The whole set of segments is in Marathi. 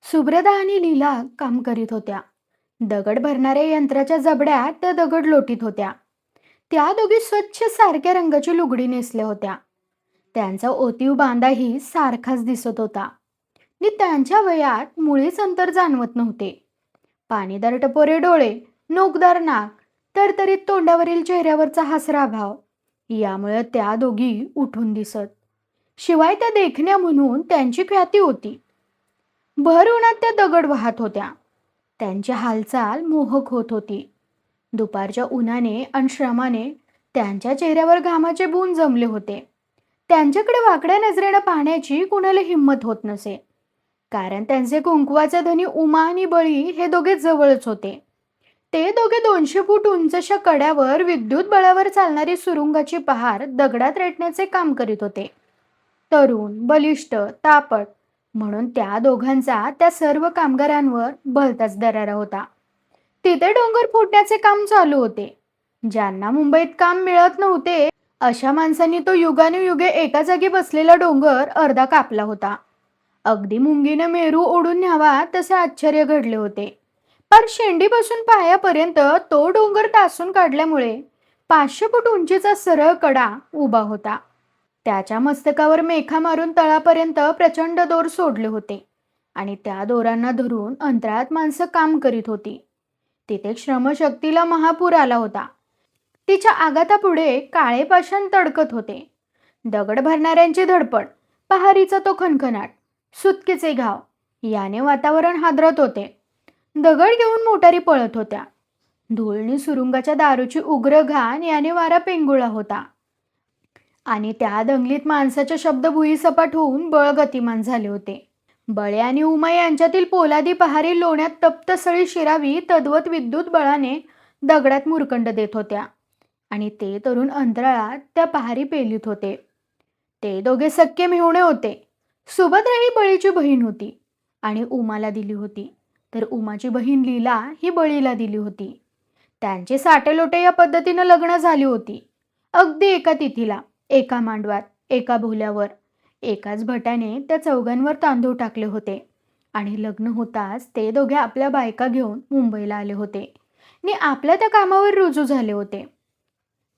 सुब्रता आणि लीला काम करीत होत्या. दगड भरणाऱ्या यंत्राच्या जबड्यात त्या दगड लोटीत होत्या. त्या दोघी स्वच्छ सारख्या रंगाची लुगडी नेसल्या होत्या. त्यांचा ओतीव बांधाही सारखाच दिसत होता आणि त्यांच्या वयात मुळीच अंतर जाणवत नव्हते. पाणीदार टपोरे डोळे, नोकदार नाक, तरतरीत तोंडावरील चेहऱ्यावरचा हसरा भाव यामुळे त्या दोघी उठून दिसत. शिवाय त्या देखण्या म्हणून त्यांची ख्याती होती. भर उन्हात त्या दगड वाहत होत्या. त्यांची हालचाल मोहक होत होती. दुपारच्या उन्हाने आणि श्रमाने त्यांच्या चेहऱ्यावर घामाचे बून जमले होते. त्यांच्याकडे वाकड्या नजरेनं पाहण्याची कुणाला हिंमत होत नसे, कारण त्यांचे कुंकवाचे धनी उमा आणि बळी हे दोघे जवळच होते. ते दोघे 200 फूट उंचच्या कड्यावर विद्युत बळावर चालणारी सुरुंगाची पहार दगडात रेटण्याचे काम करीत होते. तरुण, बलिष्ठ, तापट म्हणून त्या दोघांचा त्या सर्व कामगारांवर भलताच दरारा होता. तिथे डोंगर फोडण्याचे काम चालू होते. ज्यांना मुंबईत काम मिळत नव्हते अशा माणसांनी तो युगानुयुगे एका जागी बसलेला डोंगर अर्धा कापला होता. अगदी मुंगीनं मेरू ओढून न्यावा तसे आश्चर्य घडले होते. पार शेंडीपासून पायापर्यंत तो डोंगर तासून काढल्यामुळे 500 फूट उंचीचा सरळ कडा उभा होता. त्याच्या मस्तकावर मेखा मारून तळापर्यंत प्रचंड दोर सोडले होते आणि त्या दोरांना धरून अंतराळात माणसं काम करीत होती. तिथे श्रमशक्तीला महापूर आला होता. तिच्या आघातापुढे काळे पाषाण तडकत होते. दगड भरणाऱ्यांची धडपड, पहारीचा तो खणखणाट, सुटकेचे घाव याने वातावरण हादरत होते. दगड घेऊन मोटारी पळत होत्या. धुळणी सुरुंगाच्या दारूची उग्र घाण याने वारा पेंगुळला होता आणि त्या दंगलीत माणसाचे शब्द भुईसपाट होऊन बळ गतिमान झाले होते. बळे आणि उमा यांच्यातील पोलादी पहारी लोण्यात तप्त सळी शिरावी तद्वत विद्युत बळाने दगडात मुरकंड देत होत्या आणि ते तरुण अंतराळात त्या पहारी पेलीत होते. ते दोघे सख्खे मेहुणे होते. सुभद्रा ही बळीची बहीण होती आणि उमाला दिली होती, तर उमाची बहीण लीला ही बळीला दिली होती. त्यांची साटेलोटे या पद्धतीनं लग्न झाली होती. अगदी एका तिथीला, एका मांडवात, एका भोल्यावर. एकाच भटाने त्या चौघांवर तांदूळ टाकले होते आणि लग्न होताच ते दोघे आपल्या बायका घेऊन मुंबईला आले होते आणि आपल्या त्या कामावर रुजू झाले होते.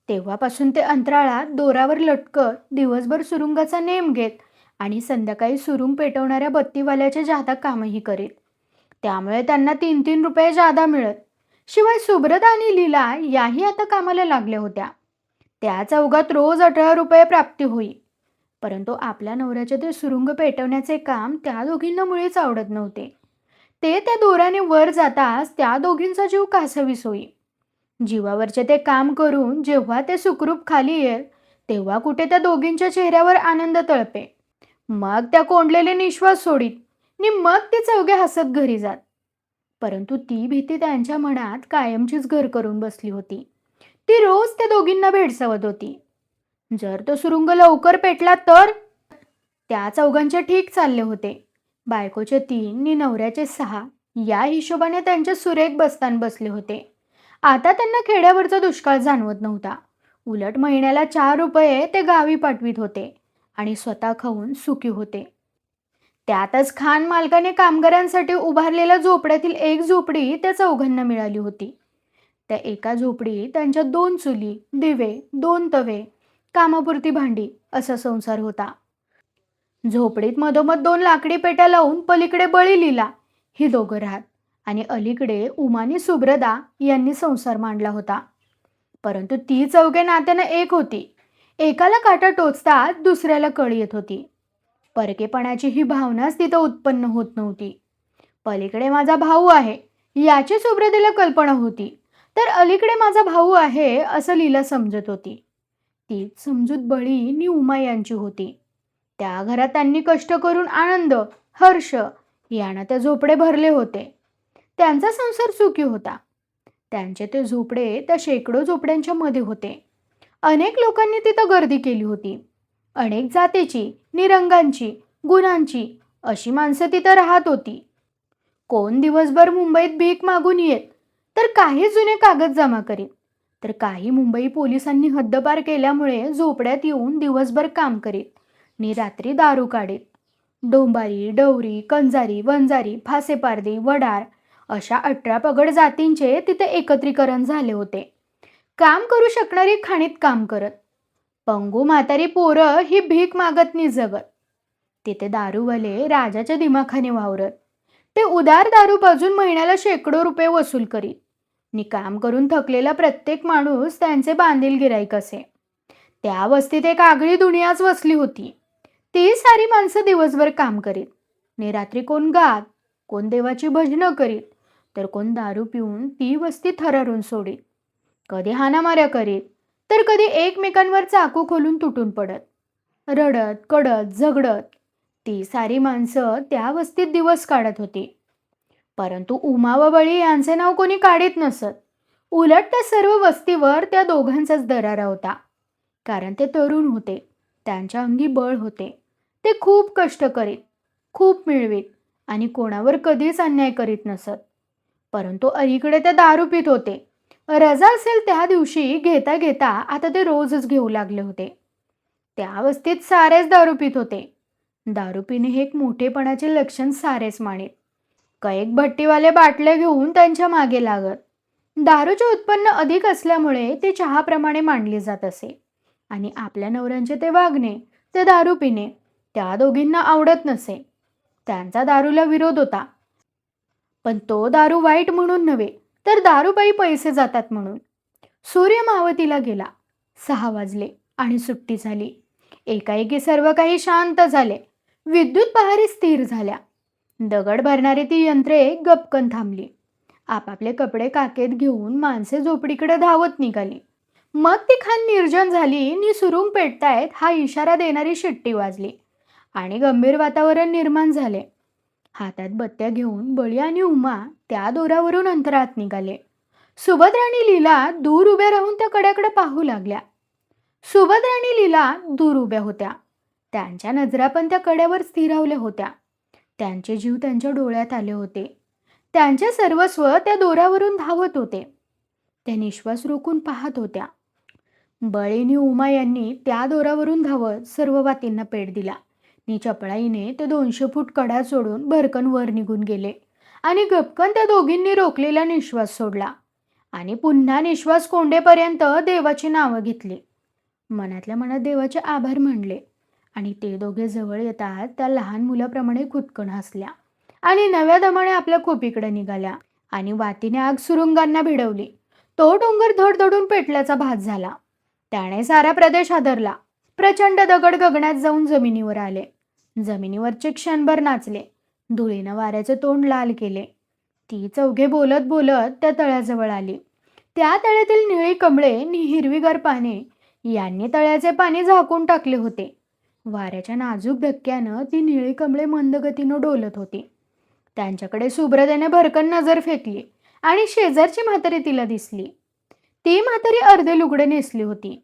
तेव्हापासून ते अंतराळात दोरावर लटकत दिवसभर सुरुंगाचा नेम घेत आणि संध्याकाळी सुरुंग पेटवणाऱ्या बत्तीवाल्याचे जादा कामही करीत. त्यामुळे त्यांना 3-3 रुपये जादा मिळत. शिवाय सुब्रता आणि लीला याही आता कामाला लागल्या होत्या. त्या चौघात रोज 18 रुपये प्राप्ती होई. परंतु आपल्या नवऱ्याचे ते सुरुंग पेटवण्याचे काम त्या दोघींना मुळीच आवडत नव्हते. ते त्या दोराने वर जाताच त्या दोघींचा जीव कासावीस होई. जीवावरचे ते काम करून जेव्हा ते सुखरूप खाली येत तेव्हा कुठे त्या दोघींच्या चेहऱ्यावर आनंद तळपे. मग त्या कोंडलेले निश्वास सोडीत आणि मग ते चौघे हसत घरी जात. परंतु ती भीती त्यांच्या मनात कायमचीच घर करून बसली होती. ती रोज त्या दोघींना भेडसावत होती. जर तो सुरुंग लवकर पेटला तर? त्या चौघांचे ठीक चालले होते. बायकोचे 3 नि नवऱ्याचे 6 या हिशोबाने त्यांचे सुरेख बस्तान बसले होते. आता त्यांना खेड्यावरचा दुष्काळ जाणवत नव्हता. उलट महिन्याला 4 रुपये ते गावी पाठवित होते आणि स्वतः खाऊन सुखी होते. त्यातच खान मालकाने कामगारांसाठी उभारलेल्या झोपड्यातील एक झोपडी त्या चौघांना मिळाली होती. त्या एका झोपडीत त्यांच्या 2 चुली, दिवे, 2 तवे, कामापुरती भांडी असा संसार होता. झोपडीत मधोमध 2 लाकडी पेट्या लावून पलीकडे बळी लीला ही दोघं राहत आणि अलीकडे उमानी सुब्रदा यांनी संसार मांडला होता. परंतु ती चौघे नात्यानं एक होती. एकाला काटा टोचतात दुसऱ्याला कळ येत होती. परकेपणाची ही भावनाच तिथं उत्पन्न होत नव्हती. पलीकडे माझा भाऊ आहे याची सुब्रतेला कल्पना होती, तर अलीकडे माझा भाऊ आहे असं लीला समजत होती. तीच समजूत बळी नि उमा यांची होती. त्या घरात त्यांनी कष्ट करून आनंद, हर्ष यानं त्या झोपडे भरले होते. त्यांचा संसार सुखी होता. त्यांचे ते झोपडे त्या शेकडो झोपड्यांच्या मध्ये होते. अनेक लोकांनी तिथं गर्दी केली होती. अनेक जातीची, निरंगांची, गुणांची अशी माणसं तिथं राहत होती. कोण दिवसभर मुंबईत भीक मागून येत, तर काही जुने कागद जमा करीत, तर काही मुंबई पोलिसांनी हद्दपार केल्यामुळे झोपड्यात येऊन दिवसभर काम करीत नि रात्री दारू काढीत. डोंबारी, डवरी, कंजारी, वंजारी, फासेपारधी, वडार अशा 18 पगड जातींचे तिथे एकत्रीकरण झाले होते. काम करू शकणारी खाणीत काम करत. पंगू म्हातारी पोरं ही भीक मागत नि जगत. तिथे दारूवाले राजाच्या दिमाखाने वावरत. ते उदार दारू पाजून महिन्याला शेकडो रुपये वसूल करीत. नि काम करून थकलेला प्रत्येक माणूस त्यांचे बांधील गिराईक असे. त्या वस्तीत एक आगळी दुनियाच वसली होती. ती सारी माणसं दिवसभर काम करीत. नि रात्री कोण गात, कोण देवाची भजनं करीत, तर कोण दारू पिऊन ती वस्ती थरारून सोडीत. कधी हाणामाऱ्या करीत, तर कधी एकमेकांवर चाकू खोलून तुटून पडत. रडत, कडत, झगडत ती सारी माणसं त्या वस्तीत दिवस काढत होती. परंतु उमा व बळी यांचे नाव कोणी काढीत नसत. उलट त्या सर्व वस्तीवर त्या दोघांचाच दरारा होता. कारण ते तरुण होते, त्यांच्या अंगी बळ होते. ते खूप कष्ट करीत, खूप मिळवीत आणि कोणावर कधीच अन्याय करीत नसत. परंतु अलीकडे ते दारू पित होते. रजा असेल त्या दिवशी घेता घेता आता ते रोजच घेऊ लागले होते. त्या वस्तीत सारेच दारू पित होते. दारू पिणे हे एक मोठेपणाचे लक्षण सारेच मानीत. कैक भट्टीवाले बाटल्या घेऊन त्यांच्या मागे लागत. दारूचे उत्पन्न अधिक असल्यामुळे ते चहाप्रमाणे मांडले जात असे आणि आपल्या नवऱ्यांचे ते वागणे, ते दारू पिणे त्या दोघींना आवडत नसे. त्यांचा दारूला विरोध होता. पण तो दारू वाईट म्हणून नव्हे, तर दारूपायी पैसे जातात म्हणून. सूर्य मावतीला गेला. 6 वाजले आणि सुट्टी झाली. एकाएकी सर्व काही शांत झाले. विद्युत पहारी स्थिर झाल्या. दगड भरणारी ती यंत्रे गपकन थांबली. आपापले कपडे काकेत घेऊन माणसे झोपडीकडे धावत निघाली. मग ती खान निर्जन झाली नि सुरूंग पेटतायत हा इशारा देणारी शिट्टी वाजली आणि गंभीर वातावरण निर्माण झाले. हातात बत्त्या घेऊन बळी आणि उमा त्या दोरावरून अंतरात निघाले. सुभद्रा आणि लीला दूर उभ्या राहून त्या कड्याकडे पाहू लागल्या. सुभद्रा आणि लीला दूर उभ्या होत्या. त्यांच्या नजरा पण त्या कड्यावर स्थिरावल्या होत्या. त्यांचे जीव त्यांच्या डोळ्यात आले होते. त्यांचे सर्वस्व त्या दोरावरून धावत होते. त्या निश्वास रोखून पाहत होत्या. बळीनी उमा यांनी त्या दोरावरून धावत सर्व वातींना पेट दिला. नि चपळाईने ते 200 फूट कडा सोडून भरकन वर निघून गेले आणि गपकन त्या दोघींनी रोखलेला निश्वास सोडला आणि पुन्हा निश्वास कोंडेपर्यंत देवाची नावं घेतली. मनातल्या मनात देवाचे आभार मानले आणि ते दोघे जवळ येतात त्या लहान मुलाप्रमाणे खुदकन हसल्या आणि नव्या दमाने आपल्या खोपीकडे निघाल्या आणि वातीने आग सुरुंगांना भिडवली. तो डोंगर धडधडून पेटल्याचा भास झाला. त्याने सारा प्रदेश हादरला. प्रचंड दगड गगनात जाऊन जमिनीवर आले. जमिनीवरचे क्षणभर नाचले. धुळीनं वाऱ्याचे तोंड लाल केले. ती चौघे बोलत बोलत त्या तळ्याजवळ आली. त्या तळ्यातील निळी कमळे नि हिरवीगार पाने यांनी तळ्याचे पाणी झाकून टाकले होते. वाऱ्याच्या नाजूक धक्क्यानं ती निळी कमळे मंदगतीनं डोलत होती. त्यांच्याकडे सुभद्रेने भरकन नजर फेकली आणि शेजारची म्हातारी तिला दिसली. ती म्हातारी अर्धे लुगडे नेसली होती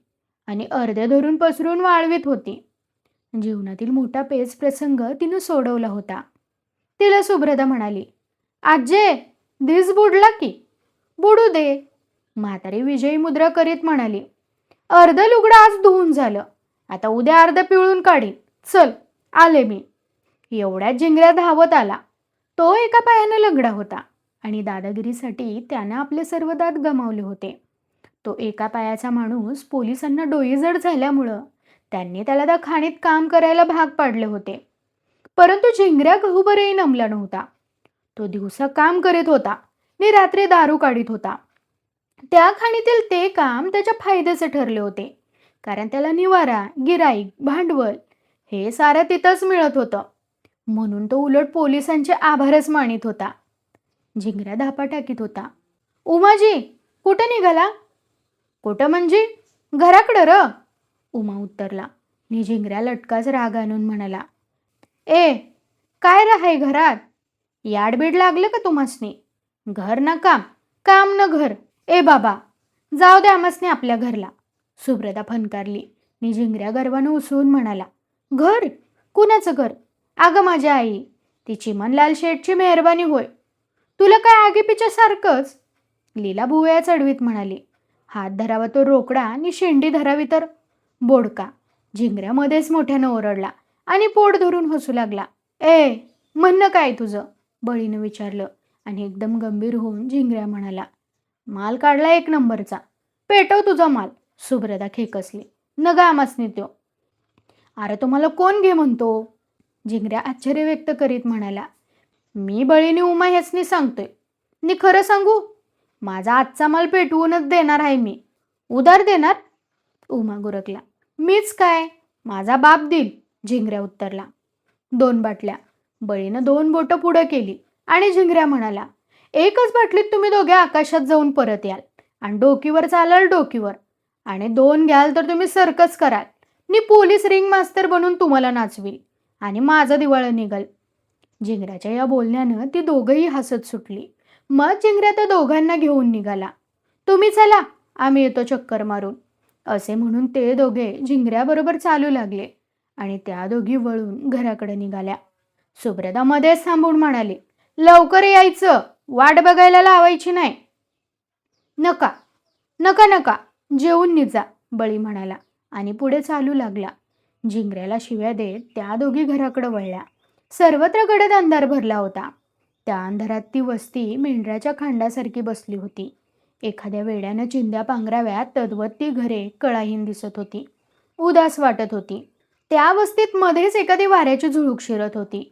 आणि अर्धे धरून पसरून वाळवीत होती. जीवनातील मोठा पेच प्रसंग तिनं सोडवला होता. तिला सुभद्रा म्हणाली, आजे दिस बुडला की. बुडू दे. म्हातारी विजयी मुद्रा करीत म्हणाली, अर्ध लुगडं आज धुवून झालं. आता उद्या अर्ध पिळून काढीन. चल आले मी. एवढ्यात जिंगऱ्या धावत आला. तो एका पायाने लंगडा होता आणि दादागिरीसाठी त्यानं आपले सर्व दात गमावले होते. तो एका पायाचा माणूस पोलिसांना डोईजड झाल्यामुळं त्यांनी त्याला त्या खाणीत काम करायला भाग पाडले होते. परंतु झिंगऱ्या गहूभरही नमला नव्हता. तो दिवसा काम करीत होता आणि रात्री दारू काढीत होता. त्या खाणीतील ते काम त्याच्या फायद्याचे ठरले होते, कारण त्याला निवारा, गिराईक, भांडवल हे सारं तिथंच मिळत होतं. म्हणून तो उलट पोलिसांचे आभारच मानित होता. झिंगऱ्या धापा टाकीत होता. उमाजी कुठं निघाला? कुठं म्हणजे? घराकडं र. उमा उत्तरला. नि झिंगऱ्या लटकाच राग आणून म्हणाला, ए काय राहाय घरात? याडबीड लागलं का तुम्हासनी? घर ना काम, काम न घर. ए बाबा जाऊ दे आम्हासनी आपल्या घरला. सुभद्रा फनकारली. नि झिंगऱ्या गर्वानं उसळून म्हणाला, घर? कुणाचं घर? अगं माझ्या आई, ती चिमनलाल शेठची मेहरबानी होय. तुला काय आगीपिच्या सारखंच? लीला भुवया चढवीत म्हणाली. हात धरावा तो रोकडा आणि शेंडी धरावी तर बोडका. झिंगऱ्या मध्येच मोठ्यानं ओरडला आणि पोट धरून हसू लागला. ए, म्हणणं काय तुझं? बळीनं विचारलं आणि एकदम गंभीर होऊन झिंगऱ्या म्हणाला, माल काढला एक नंबरचा. पेटव तुझा माल. सुभ्रता खेकसली. न गामासनी त्यो. अरे तुम्हाला कोण घे म्हणतो? झिंगऱ्या आश्चर्य व्यक्त करीत म्हणाला, मी बळीनी उमा ह्यासनी सांगतोय. नि खरं सांगू, माझा आजचा माल पेटवूनच देणार आहे मी. उधार देणार? उमा गुरकला. मीच काय, माझा बाप देईल. झिंगऱ्या उत्तरला. 2 बाटल्या. बळीनं 2 बोटं पुढं केली आणि झिंगऱ्या म्हणाला, एकच बाटलीत तुम्ही दोघे आकाशात जाऊन परत याल आणि डोकीवर चालाल डोकीवर. आणि 2 घ्याल तर तुम्ही सर्कस कराल. नि पोलीस रिंग मास्तर बनून तुम्हाला नाचवील आणि माझं दिवाळं निघल. झिंगऱ्याच्या या बोलण्यानं ती दोघंही हसत सुटली. मग झिंगऱ्या त्या दोघांना घेऊन निघाला. तुम्ही चला, आम्ही येतो चक्कर मारून. असे म्हणून ते दोघे झिंगऱ्याबरोबर चालू लागले आणि त्या दोघी वळून घराकडे निघाल्या. सुभ्रता मध्येच थांबून म्हणाली, लवकर यायचं, वाट बघायला लावायची नाही. नका नका नका, जेवून निजा, बळी म्हणाला आणि पुढे चालू लागला. झिंगऱ्याला शिव्या देत त्या दोघी घराकडे वळल्या. सर्वत्र गडद अंधार भरला होता. त्या अंधारात ती वस्ती मेंढराच्या खांडासारखी बसली होती. एखाद्या वेड्यानं चिंध्या पांघराव्यात तद्वत ती घरे कळाहीन दिसत होती. उदास वाटत होती. त्या वस्तीत मध्येच एखादी वाऱ्याची झुळूक शिरत होती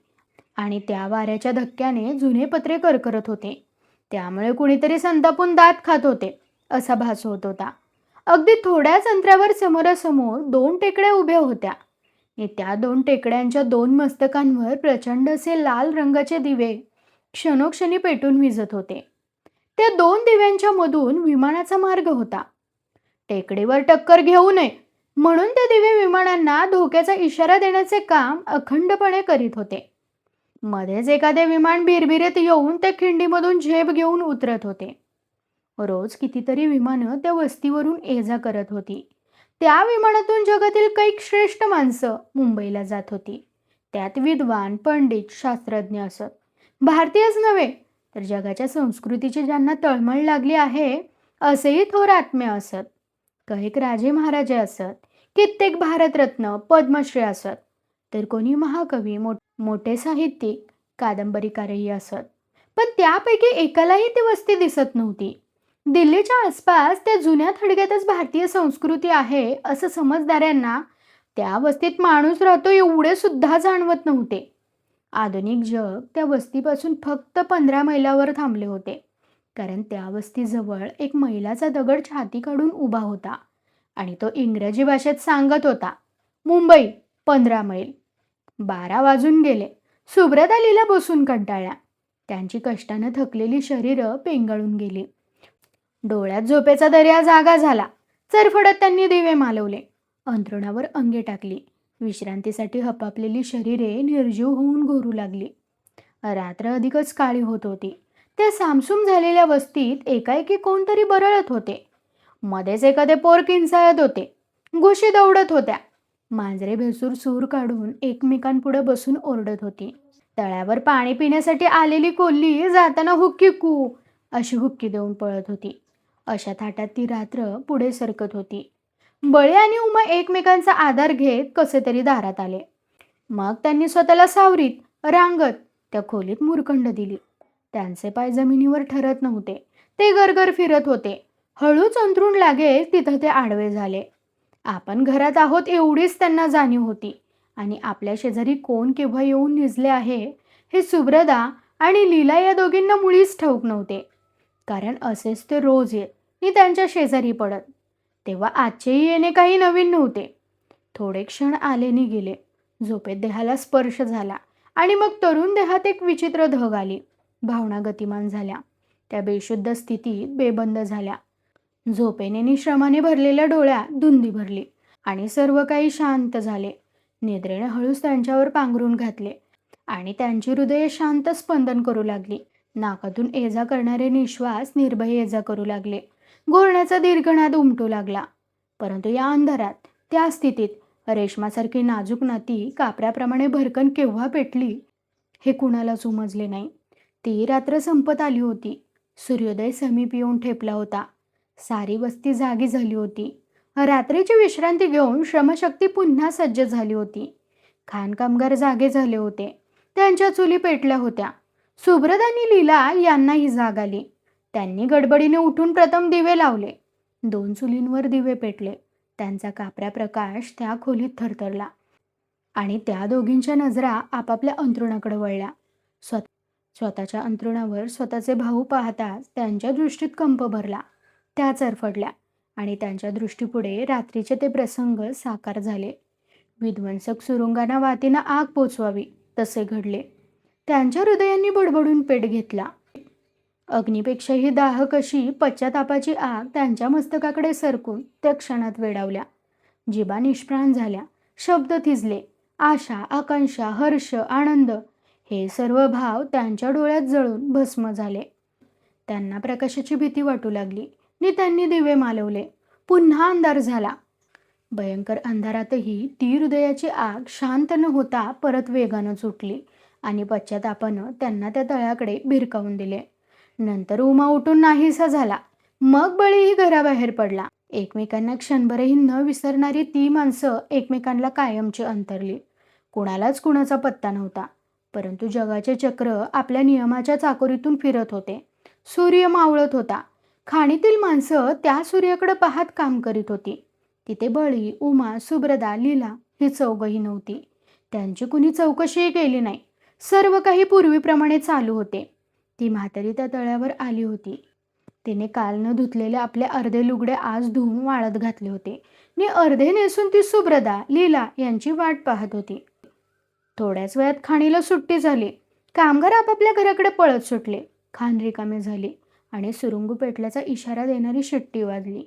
आणि त्या वाऱ्याच्या धक्क्याने जुने पत्रे करकरत होते. त्यामुळे कुणीतरी संतापून दात खात होते असा भास होत होता. अगदी थोड्याच अंतरावर समोरासमोर 2 टेकड्या उभ्या होत्या आणि त्या 2 टेकड्यांच्या 2 मस्तकांवर प्रचंड असे लाल रंगाचे दिवे क्षणोक्षणी पेटून विझत होते. त्या 2 दिव्यांच्या मधून विमानाचा मार्ग होता. टेकडीवर टक्कर घेऊ नये म्हणून ते दिवे विमानांना धोक्याचा इशारा देण्याचे काम अखंडपणे करीत होते. मध्येच एखादे विमान बिरबिरीत येऊन त्या खिंडीमधून झेप घेऊन उतरत होते. रोज कितीतरी विमानं त्या वस्तीवरून ये-जा करत होती. त्या विमानातून जगातील काही श्रेष्ठ माणसं मुंबईला जात होती. त्यात विद्वान, पंडित, शास्त्रज्ञ असत. भारतीयच नव्हे तर जगाच्या संस्कृतीची ज्यांना तळमळ लागली आहे असेही थोर आत्मे असत. कैक राजे महाराजे असत, कित्येक भारतरत्न, पद्मश्री असत, तर कोणी महाकवी, मोठे साहित्यिक, कादंबरीकारही असत. पण त्यापैकी एकालाही ती वस्ती दिसत नव्हती. दिल्लीच्या आसपास त्या जुन्या थडग्यातच भारतीय संस्कृती आहे असं समजदारांना त्या वस्तीत माणूस राहतो एवढे सुद्धा जाणवत नव्हते. आधुनिक जग त्या वस्तीपासून फक्त 15 मैलावर थांबले होते, कारण त्या वस्तीजवळ एक मैलाचा दगड छाती काढून उभा होता आणि तो इंग्रजी भाषेत सांगत होता, मुंबई 15 मैल. 12 वाजून गेले. सुब्रता लीला बसून कंटाळल्या. त्यांची कष्टानं थकलेली शरीरं पेंगाळून गेली. डोळ्यात झोपेचा दर्या जागा झाला. चरफडत त्यांनी दिवे मालवले. अंथरुणावर अंगे टाकली. विश्रांतीसाठी हपापलेली शरीरे निर्जीव होऊन घोरू लागली. रात्र अधिकच काळी होत होती. त्या सामसूम झालेल्या वस्तीत एकाएकी कोणतरी बरळत होते. मध्येच एखादे पोर किंचाळत होते. घुशी दौडत होत्या. मांजरे भेसूर सूर काढून एकमेकांपुढे बसून ओरडत होती. तळ्यावर पाणी पिण्यासाठी आलेली कोल्ही जाताना हुक्की कू अशी हुक्की देऊन पळत होती. अशा थाटात ती रात्र पुढे सरकत होती. बळे आणि उमा एकमेकांचा आधार घेत कसे तरी दारात आले. मग त्यांनी स्वतःला सावरीत रांगत त्या खोलीत मुरखंड दिली. त्यांचे पाय जमिनीवर ठरत नव्हते. ते गरगर फिरत होते. हळूच अंथरूण लागेल तिथं ते आडवे झाले. आपण घरात आहोत एवढीच त्यांना जाणीव होती आणि आपल्या शेजारी कोण केव्हा येऊन निजले आहे हे सुब्रता आणि लीला या दोघींना मुळीच ठाऊक नव्हते. कारण असेच ते रोज येत आणि त्यांच्या शेजारी पडत. तेव्हा आजचेही येणे काही नवीन नव्हते. थोडे क्षण आले नि गेले. झोपेत देहाला स्पर्श झाला आणि मग तरुण देहात एक विचित्र धग आली. भावना गतिमान झाल्या. त्या बेशुद्ध स्थितीत बेबंद झाल्या. झोपेने नि श्रमाने भरलेल्या डोळ्यात धुंदी भरली आणि सर्व काही शांत झाले. निद्रेने हळूच त्यांच्यावर पांघरून घातले आणि त्यांची हृदये शांत स्पंदन करू लागली. नाकातून ये-जा करणारे निश्वास निर्भय ये-जा करू लागले. घोरण्याचा दीर्घनाद उमटू लागला. परंतु या अंधारात, त्या स्थितीत रेशमासारखी नाजूक नाती कापराप्रमाणे भरकन केव्हा पेटली हे कुणालाच उमजले नाही. ती रात्र संपत आली होती. सूर्योदय समीप येऊन ठेपला होता. सारी वस्ती जागी झाली होती. रात्रीची विश्रांती घेऊन श्रमशक्ती पुन्हा सज्ज झाली होती. खाणकामगार जागे झाले होते. त्यांच्या चुली पेटल्या होत्या. सुब्रत आणि लीला यांनाही जाग आली. त्यांनी गडबडीने उठून प्रथम दिवे लावले. 2 चुलींवर दिवे पेटले. त्यांचा कापरा प्रकाश त्या खोलीत थरथरला आणि त्या दोघींच्या नजरा आपापल्या अंथरुणाकडे वळल्या. स्वत स्वतःच्या अंथरुणावर स्वतःचे भाऊ पाहताच त्यांच्या दृष्टीत कंप भरला. त्या चरफडल्या आणि त्यांच्या दृष्टीपुढे रात्रीचे ते प्रसंग साकार झाले. विध्वंसक सुरुंगांना वातीनं आग पोचवावी तसे घडले. त्यांच्या हृदयांनी बडबडून पेट घेतला. अग्नीपेक्षाही दाहक अशी पश्चातापाची आग त्यांच्या मस्तकाकडे सरकून त्या क्षणात वेडावल्या. जिभा निष्प्राण झाल्या. शब्द थिजले. आशा, आकांक्षा, हर्ष, आनंद हे सर्व भाव त्यांच्या डोळ्यात जळून भस्म झाले. त्यांना प्रकाशाची भीती वाटू लागली आणि त्यांनी दिवे मालवले. पुन्हा अंधार झाला. भयंकर अंधारातही ती हृदयाची आग शांत न होता परत वेगानं सुटली आणि पश्चातापानं त्यांना त्या तळ्याकडे भिरकावून दिले. नंतर उमा उठून नाहीसा झाला. मग बळीही घराबाहेर पडला. एकमेकांना क्षणभरही न विसरणारी ती माणसं एकमेकांना कायमची अंतरली. कुणालाच कुणाचा पत्ता नव्हता. परंतु जगाचे चक्र आपल्या नियमाच्या चाकोरीतून फिरत होते. सूर्य मावळत होता. खाणीतील माणसं त्या सूर्याकडे पाहत काम करीत होती. तिथे बळी, उमा, सुब्रदा, लीला ही चौघही नव्हती. त्यांची कुणी चौकशीही केली नाही. सर्व काही पूर्वीप्रमाणे चालू होते. ती म्हातारी त्या तळ्यावर आली होती. तिने काल न धुतलेले आपले अर्धे लुगडे आज धुवून वाळत घातले होते आणि अर्धे नेसून ती सुब्रदा, लीला यांची वाट पाहत होती. थोड्याच वेळात खाणीला सुट्टी झाली. कामगार आपापल्या घराकडे पळत सुटले. खाण रिकामी झाली आणि सुरुंग पेटल्याचा इशारा देणारी शिट्टी वाजली.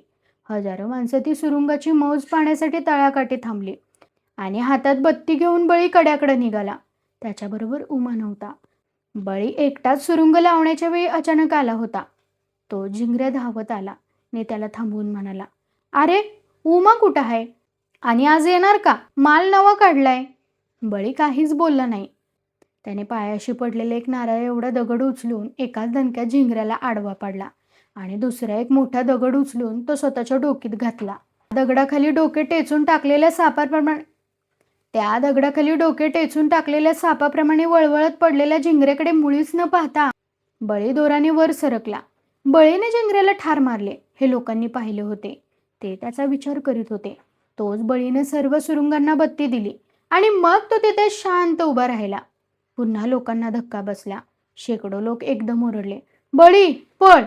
हजारो माणसं ती सुरुंगाची मौज पाहण्यासाठी तळ्याकाठी थांबली आणि हातात बत्ती घेऊन बळी कड्याकडे निघाला. त्याच्याबरोबर उमा नव्हता. बळी एकटाच सुरुंग लावण्याच्या वेळी अचानक आला होता. तो झिंगऱ्या धावत आला आणि त्याला थांबवून म्हणाला, "अरे, उमा कुठं आहे? आणि आज येणार का? माल नवा काढलाय." बळी काहीच बोलला नाही. त्याने पायाशी पडलेले एक नारळ एवढा दगड उचलून एकाच दणक्यात झिंगऱ्याला आडवा पाडला आणि दुसरा एक मोठा दगड उचलून तो स्वतःच्या डोकीत घातला. दगडाखाली डोके टेचून टाकलेल्या सापाप्रमाणे वळवळत पडलेल्या झिंगऱ्याकडे मुळीच न पाहता बळी दोराने वर सरकला. बळीने झिंगऱ्याला ठार मारले हे लोकांनी पाहिले होते. ते त्याचा विचार करीत होते. तोच बळीने सर्व सुरुंगांना बत्ती दिली आणि मग तो तिथे शांत उभा राहिला. पुन्हा लोकांना धक्का बसला. शेकडो लोक एकदम ओरडले, "बळी, पळ!"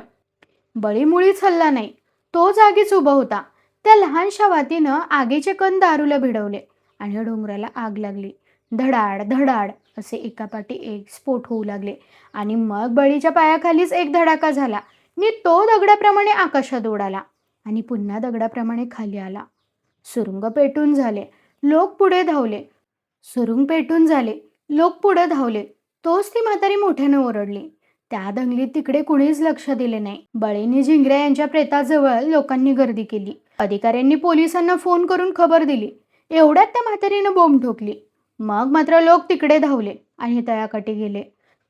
बळी मुळीच हलला नाही. तो जागीच उभा होता. त्या लहानशा वातीनं आगीचे कण दारूला भिडवले आणि डोंगराला आग लागली. धडाड धडाड असे एकापाठी एक स्फोट होऊ लागले आणि मग बळीच्या पायाखालीच एक धडाका झाला आणि तो दगडाप्रमाणे आकाशात उडाला आणि पुन्हा दगडाप्रमाणे खाली आला. सुरुंग पेटून झाले. लोक पुढे धावले. सुरुंग पेटून झाले. लोक पुढे धावले. तोच ती म्हातारी मोठ्यानं ओरडली. त्या दंगलीत तिकडे कुणीच लक्ष दिले नाही. बळीने झिंगऱ्या यांच्या प्रेताजवळ लोकांनी गर्दी केली. अधिकाऱ्यांनी पोलिसांना फोन करून खबर दिली. एवढ्यात त्या म्हातारीनं बोंब ठोकली. मग मात्र लोक तिकडे धावले आणि तळ्याकाठी गेले.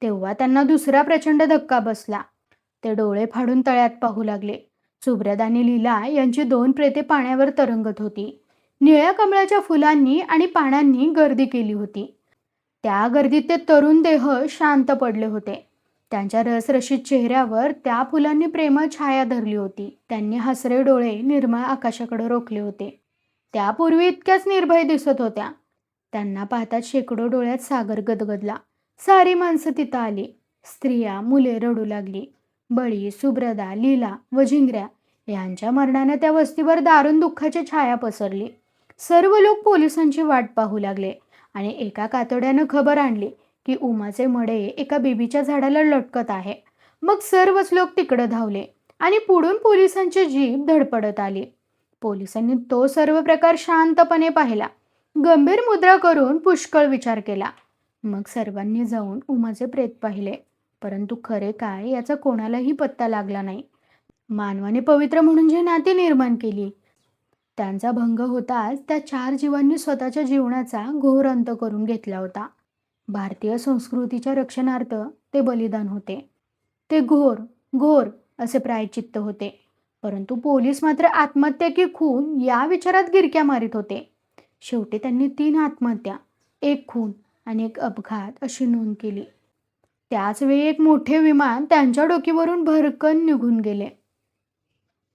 तेव्हा त्यांना दुसरा प्रचंड धक्का बसला. ते डोळे फाडून तळ्यात पाहू लागले. सुब्रत आणि लीला यांची 2 प्रेते पाण्यावर तरंगत होती. निळ्या कमळाच्या फुलांनी आणि पानांनी गर्दी केली होती. त्या गर्दीत ते तरुण देह शांत पडले होते. त्यांच्या रसरशीत चेहऱ्यावर त्या फुलांनी प्रेमळ छाया धरली होती. त्यांनी हसरे डोळे निर्मळ आकाशाकडे रोखले होते. त्या पूर्वी इतक्याच निर्भय दिसत होत्या. त्यांना पाहताच शेकडो डोळ्यात सागर गदगदला. सारी माणसं तिथं आली. स्त्रिया, मुले रडू लागली. बळी, सुब्रदा, लीला व झिंगऱ्या यांच्या मरणाने त्या वस्तीवर दारुण दुःखाची छाया पसरली. सर्व लोक पोलिसांची वाट पाहू लागले आणि एका कातड्यानं खबर आणली की उमाचे मडे एका बेबीच्या झाडाला लटकत आहे. मग सर्वच लोक तिकडे धावले आणि पुढून पोलिसांची जीप धडपडत आली. पोलिसांनी तो सर्व प्रकार शांतपणे पाहिला. गंभीर मुद्रा करून पुष्कळ विचार केला. मग सर्वांनी जाऊन उमाचे प्रेत पाहिले. परंतु खरे काय याचा कोणालाही पत्ता लागला नाही. मानवाने पवित्र म्हणून जी नाती निर्माण केली त्यांचा भंग होताच त्या 4 जीवांनी स्वतःच्या जीवनाचा घोर अंत करून घेतला होता. भारतीय संस्कृतीच्या रक्षणार्थ ते बलिदान होते. ते घोर घोर असे प्रायचित्त होते. परंतु पोलीस मात्र आत्महत्या की खून या विचारात गिरक्या मारित होते. शेवटी त्यांनी 3 आत्महत्या, 1 खून आणि एक अपघात अशी नोंद केली. त्याच वेळी एक मोठे विमान त्यांच्या डोकीवरून भरकन निघून गेले.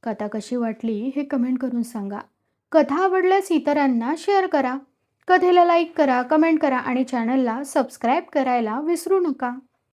कथा कशी वाटली हे कमेंट करून सांगा. कथा आवडल्यास इतरांना शेअर करा. कथेला लाईक करा, कमेंट करा आणि चॅनलला सबस्क्राईब करायला विसरू नका.